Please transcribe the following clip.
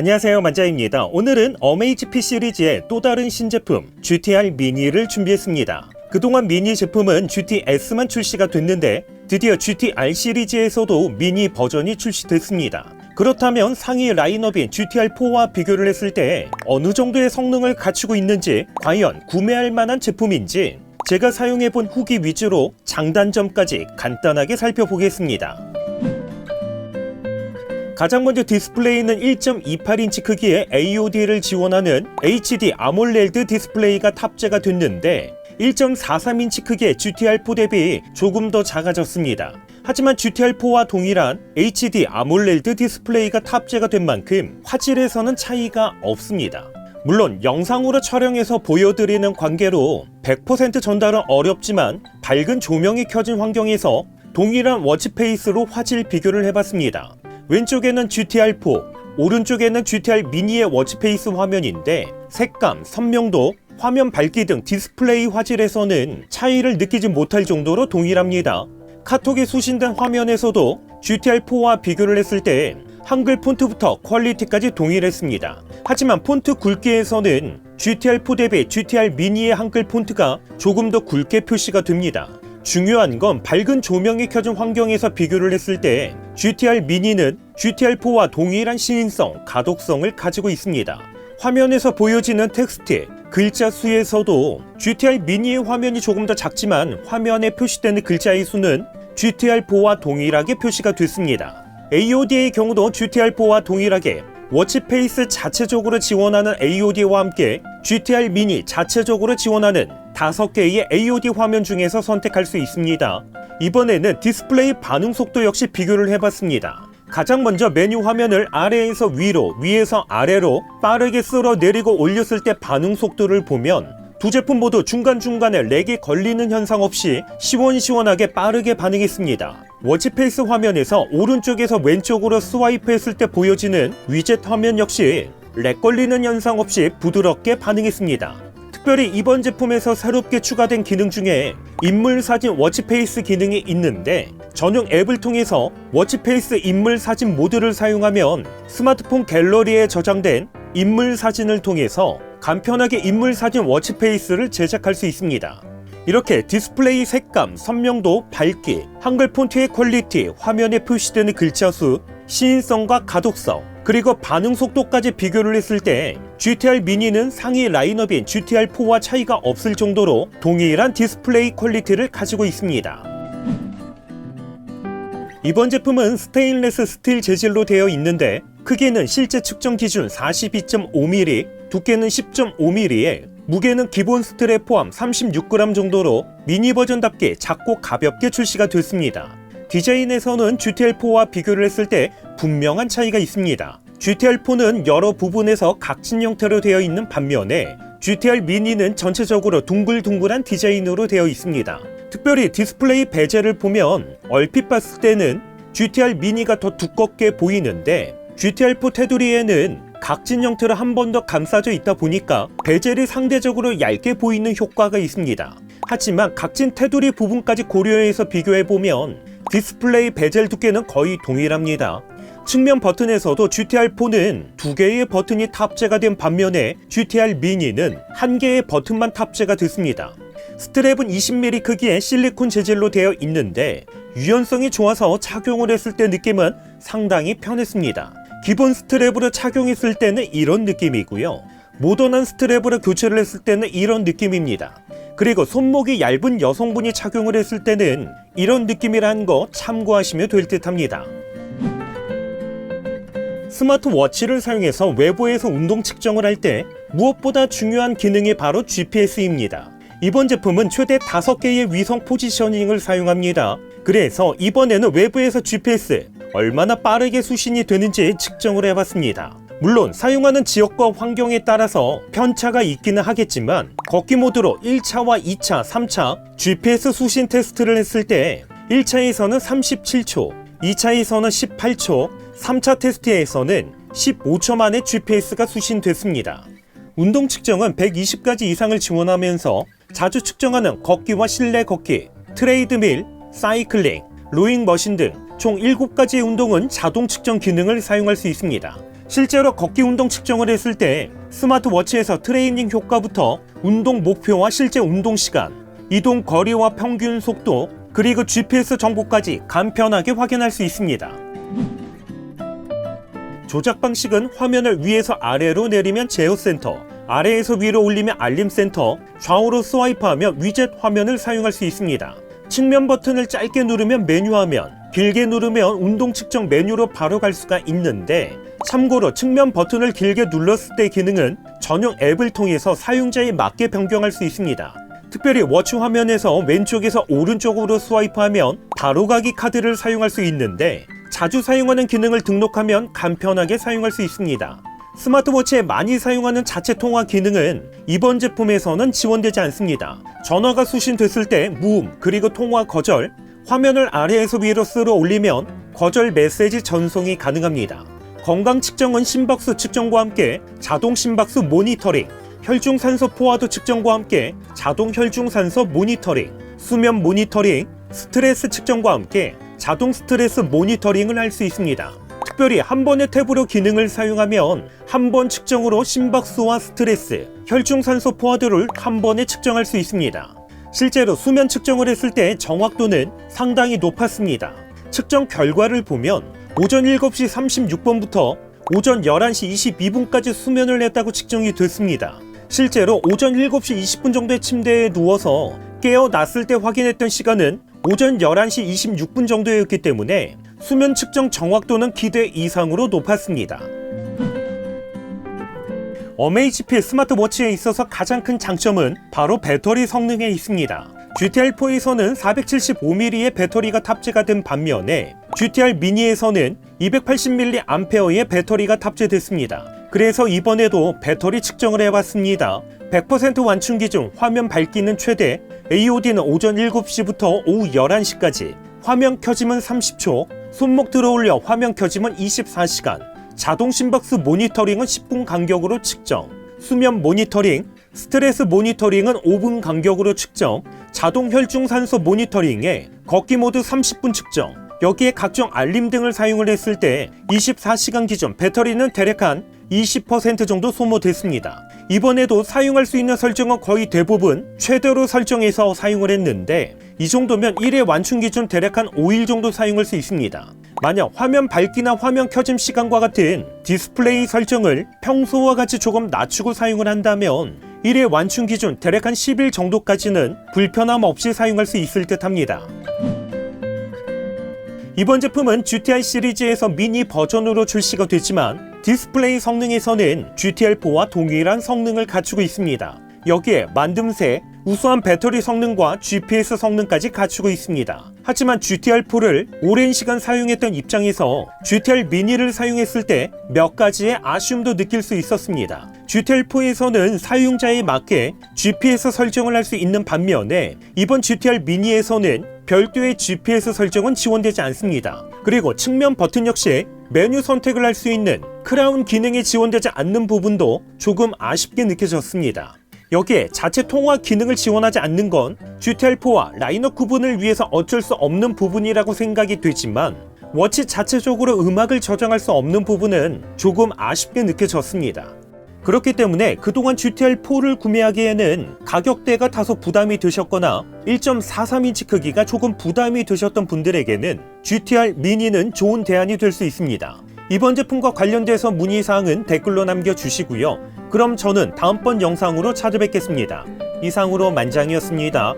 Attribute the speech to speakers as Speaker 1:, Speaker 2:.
Speaker 1: 안녕하세요, 만자입니다. 오늘은 어메이지피 시리즈의 또 다른 신제품 GTR 미니를 준비했습니다. 그동안 미니 제품은 GTS만 출시가 됐는데 드디어 GTR 시리즈에서도 미니 버전이 출시됐습니다. 그렇다면 상위 라인업인 GTR4와 비교를 했을 때 어느 정도의 성능을 갖추고 있는지, 과연 구매할 만한 제품인지 제가 사용해본 후기 위주로 장단점까지 간단하게 살펴보겠습니다. 가장 먼저 디스플레이는 1.28인치 크기의 AOD를 지원하는 HD 아몰레드 디스플레이가 탑재가 됐는데 1.43인치 크기의 GTR4 대비 조금 더 작아졌습니다. 하지만 GTR4와 동일한 HD 아몰레드 디스플레이가 탑재가 된 만큼 화질에서는 차이가 없습니다. 물론 영상으로 촬영해서 보여드리는 관계로 100% 전달은 어렵지만 밝은 조명이 켜진 환경에서 동일한 워치페이스로 화질 비교를 해봤습니다. 왼쪽에는 GTR4, 오른쪽에는 GTR 미니의 워치페이스 화면인데 색감, 선명도, 화면 밝기 등 디스플레이 화질에서는 차이를 느끼지 못할 정도로 동일합니다. 카톡에 수신된 화면에서도 GTR4와 비교를 했을 때 한글 폰트부터 퀄리티까지 동일했습니다. 하지만 폰트 굵기에서는 GTR4 대비 GTR 미니의 한글 폰트가 조금 더 굵게 표시가 됩니다. 중요한 건 밝은 조명이 켜진 환경에서 비교를 했을 때 GTR 미니는 GTR4와 동일한 시인성, 가독성을 가지고 있습니다. 화면에서 보여지는 텍스트, 글자 수에서도 GTR 미니의 화면이 조금 더 작지만 화면에 표시되는 글자의 수는 GTR4와 동일하게 표시가 됐습니다. AOD의 경우도 GTR4와 동일하게 워치페이스 자체적으로 지원하는 AOD와 함께 GTR 미니 자체적으로 지원하는 5개의 AOD 화면 중에서 선택할 수 있습니다. 이번에는 디스플레이 반응 속도 역시 비교를 해봤습니다. 가장 먼저 메뉴 화면을 아래에서 위로, 위에서 아래로 빠르게 쓸어 내리고 올렸을 때 반응 속도를 보면 두 제품 모두 중간중간에 렉이 걸리는 현상 없이 시원시원하게 빠르게 반응했습니다. 워치페이스 화면에서 오른쪽에서 왼쪽으로 스와이프했을 때 보여지는 위젯 화면 역시 렉 걸리는 현상 없이 부드럽게 반응했습니다. 특별히 이번 제품에서 새롭게 추가된 기능 중에 인물 사진 워치페이스 기능이 있는데 전용 앱을 통해서 워치페이스 인물 사진 모드를 사용하면 스마트폰 갤러리에 저장된 인물 사진을 통해서 간편하게 인물 사진 워치페이스를 제작할 수 있습니다. 이렇게 디스플레이 색감, 선명도, 밝기, 한글 폰트의 퀄리티, 화면에 표시되는 글자 수, 시인성과 가독성, 그리고 반응 속도까지 비교를 했을 때 GTR 미니는 상위 라인업인 GTR4와 차이가 없을 정도로 동일한 디스플레이 퀄리티를 가지고 있습니다. 이번 제품은 스테인레스 스틸 재질로 되어 있는데 크기는 실제 측정 기준 42.5mm, 두께는 10.5mm에 무게는 기본 스트랩 포함 36g 정도로 미니 버전답게 작고 가볍게 출시가 됐습니다. 디자인에서는 GTR4와 비교를 했을 때 분명한 차이가 있습니다. GTR4는 여러 부분에서 각진 형태로 되어 있는 반면에 GTR 미니는 전체적으로 둥글둥글한 디자인으로 되어 있습니다. 특별히 디스플레이 베젤을 보면 얼핏 봤을 때는 GTR 미니가 더 두껍게 보이는데 GTR4 테두리에는 각진 형태로 한 번 더 감싸져 있다 보니까 베젤이 상대적으로 얇게 보이는 효과가 있습니다. 하지만 각진 테두리 부분까지 고려해서 비교해보면 디스플레이 베젤 두께는 거의 동일합니다. 측면 버튼에서도 GTR4는 2개의 버튼이 탑재가 된 반면에 GTR 미니는 1개의 버튼만 탑재가 됐습니다. 스트랩은 20mm 크기의 실리콘 재질로 되어 있는데 유연성이 좋아서 착용을 했을 때 느낌은 상당히 편했습니다. 기본 스트랩으로 착용했을 때는 이런 느낌이고요. 모던한 스트랩으로 교체를 했을 때는 이런 느낌입니다. 그리고 손목이 얇은 여성분이 착용을 했을 때는 이런 느낌이라는 거 참고하시면 될 듯 합니다. 스마트워치를 사용해서 외부에서 운동 측정을 할 때 무엇보다 중요한 기능이 바로 GPS입니다. 이번 제품은 최대 5개의 위성 포지셔닝을 사용합니다. 그래서 이번에는 외부에서 GPS 얼마나 빠르게 수신이 되는지 측정을 해봤습니다. 물론 사용하는 지역과 환경에 따라서 편차가 있기는 하겠지만 걷기 모드로 1차와 2차, 3차 GPS 수신 테스트를 했을 때 1차에서는 37초, 2차에서는 18초, 3차 테스트에서는 15초 만에 GPS가 수신됐습니다. 운동 측정은 120가지 이상을 지원하면서 자주 측정하는 걷기와 실내 걷기, 트레이드밀, 사이클링, 로잉 머신 등 총 7가지의 운동은 자동 측정 기능을 사용할 수 있습니다. 실제로 걷기 운동 측정을 했을 때 스마트워치에서 트레이닝 효과부터 운동 목표와 실제 운동 시간, 이동 거리와 평균 속도, 그리고 GPS 정보까지 간편하게 확인할 수 있습니다. 조작 방식은 화면을 위에서 아래로 내리면 제어 센터, 아래에서 위로 올리면 알림 센터, 좌우로 스와이프하며 위젯 화면을 사용할 수 있습니다. 측면 버튼을 짧게 누르면 메뉴 화면, 길게 누르면 운동 측정 메뉴로 바로 갈 수가 있는데, 참고로 측면 버튼을 길게 눌렀을 때 기능은 전용 앱을 통해서 사용자에 맞게 변경할 수 있습니다. 특별히 워치 화면에서 왼쪽에서 오른쪽으로 스와이프하면 바로가기 카드를 사용할 수 있는데, 자주 사용하는 기능을 등록하면 간편하게 사용할 수 있습니다. 스마트워치에 많이 사용하는 자체 통화 기능은 이번 제품에서는 지원되지 않습니다. 전화가 수신됐을 때 무음 그리고 통화 거절, 화면을 아래에서 위로 쓸어 올리면 거절 메시지 전송이 가능합니다. 건강 측정은 심박수 측정과 함께 자동 심박수 모니터링, 혈중산소 포화도 측정과 함께 자동 혈중산소 모니터링, 수면 모니터링, 스트레스 측정과 함께 자동 스트레스 모니터링을 할 수 있습니다. 특별히 한 번의 탭으로 기능을 사용하면 한 번 측정으로 심박수와 스트레스, 혈중산소 포화도를 한 번에 측정할 수 있습니다. 실제로 수면 측정을 했을 때 정확도는 상당히 높았습니다. 측정 결과를 보면 오전 7시 36분부터 오전 11시 22분까지 수면을 했다고 측정이 됐습니다. 실제로 오전 7시 20분 정도의 침대에 누워서 깨어났을 때 확인했던 시간은 오전 11시 26분 정도였기 때문에 수면 측정 정확도는 기대 이상으로 높았습니다. 어메이지필 스마트워치에 있어서 가장 큰 장점은 바로 배터리 성능에 있습니다. GTR4에서는 475mAh의 배터리가 탑재가 된 반면에 GTR 미니에서는 280mAh의 배터리가 탑재됐습니다. 그래서 이번에도 배터리 측정을 해봤습니다. 100% 완충 기준 화면 밝기는 최대, AOD는 오전 7시부터 오후 11시까지, 화면 켜짐은 30초, 손목 들어올려 화면 켜짐은 24시간, 자동 심박수 모니터링은 10분 간격으로 측정, 수면 모니터링, 스트레스 모니터링은 5분 간격으로 측정, 자동 혈중산소 모니터링에 걷기 모드 30분 측정, 여기에 각종 알림 등을 사용을 했을 때 24시간 기준 배터리는 대략 한 20% 정도 소모됐습니다. 이번에도 사용할 수 있는 설정은 거의 대부분 최대로 설정해서 사용을 했는데, 이 정도면 1회 완충 기준 대략 한 5일 정도 사용할 수 있습니다. 만약 화면 밝기나 화면 켜짐 시간과 같은 디스플레이 설정을 평소와 같이 조금 낮추고 사용을 한다면 1회 완충 기준 대략 한 10일 정도까지는 불편함 없이 사용할 수 있을 듯 합니다. 이번 제품은 GTR 시리즈에서 미니 버전으로 출시가 됐지만 디스플레이 성능에서는 GTR4와 동일한 성능을 갖추고 있습니다. 여기에 만듦새, 우수한 배터리 성능과 GPS 성능까지 갖추고 있습니다. 하지만 GTR4를 오랜 시간 사용했던 입장에서 GTR 미니를 사용했을 때 몇 가지의 아쉬움도 느낄 수 있었습니다. GTR4에서는 사용자에 맞게 GPS 설정을 할 수 있는 반면에 이번 GTR 미니에서는 별도의 GPS 설정은 지원되지 않습니다. 그리고 측면 버튼 역시 메뉴 선택을 할 수 있는 크라운 기능이 지원되지 않는 부분도 조금 아쉽게 느껴졌습니다. 여기에 자체 통화 기능을 지원하지 않는 건 GTR4와 라인업 구분을 위해서 어쩔 수 없는 부분이라고 생각이 되지만, 워치 자체적으로 음악을 저장할 수 없는 부분은 조금 아쉽게 느껴졌습니다. 그렇기 때문에 그동안 GTR4를 구매하기에는 가격대가 다소 부담이 되셨거나 1.43인치 크기가 조금 부담이 되셨던 분들에게는 GTR 미니는 좋은 대안이 될 수 있습니다. 이번 제품과 관련돼서 문의사항은 댓글로 남겨주시고요. 그럼 저는 다음번 영상으로 찾아뵙겠습니다. 이상으로 만장이었습니다.